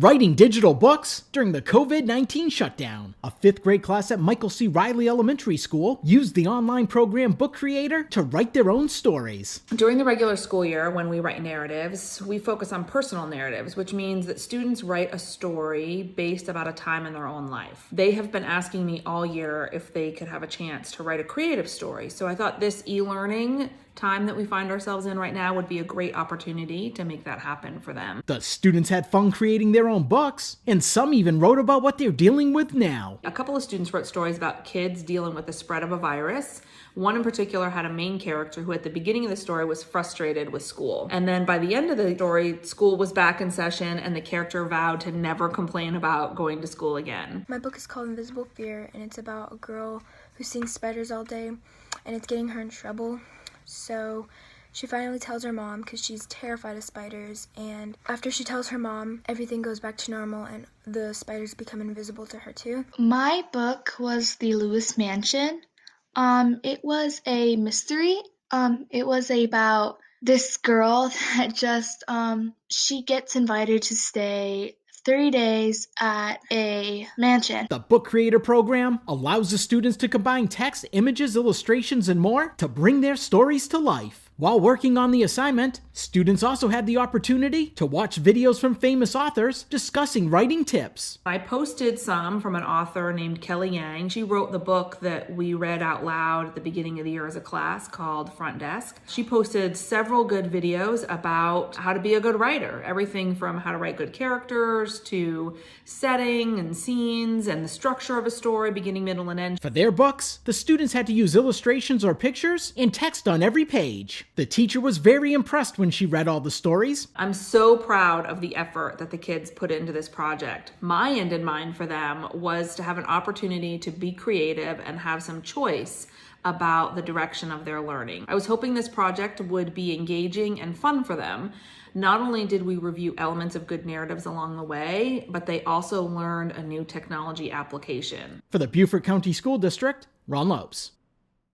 Writing digital books during the COVID-19 shutdown. A 5th grade class at Michael C. Riley Elementary School used the online program Book Creator to write their own stories. During the regular school year, when we write narratives, we focus on personal narratives, which means that students write a story based about a time in their own life. They have been asking me all year if they could have a chance to write a creative story. So I thought this e-learning time that we find ourselves in right now would be a great opportunity to make that happen for them. The students had fun creating their own books, and some even wrote about what they're dealing with now. A couple of students wrote stories about kids dealing with the spread of a virus. One in particular had a main character who at the beginning of the story was frustrated with school. And then by the end of the story, school was back in session and the character vowed to never complain about going to school again. My book is called Invisible Fear, and it's about a girl who sees spiders all day, and it's getting her in trouble. So she finally tells her mom because she's terrified of spiders, and after she tells her mom, everything goes back to normal and the spiders become invisible to her too. My book was The Lewis Mansion. It was a mystery. It was about this girl that just, she gets invited to stay 3 days at a mansion. The Book Creator program allows the students to combine text, images, illustrations, and more to bring their stories to life. While working on the assignment, students also had the opportunity to watch videos from famous authors discussing writing tips. I posted some from an author named Kelly Yang. She wrote the book that we read out loud at the beginning of the year as a class called Front Desk. She posted several good videos about how to be a good writer, everything from how to write good characters to setting and scenes and the structure of a story, beginning, middle, and end. For their books, the students had to use illustrations or pictures and text on every page. The teacher was very impressed when she read all the stories. I'm so proud of the effort that the kids put into this project. My end in mind for them was to have an opportunity to be creative and have some choice about the direction of their learning. I was hoping this project would be engaging and fun for them. Not only did we review elements of good narratives along the way, but they also learned a new technology application. For the Beaufort County School District, Ron Lopes.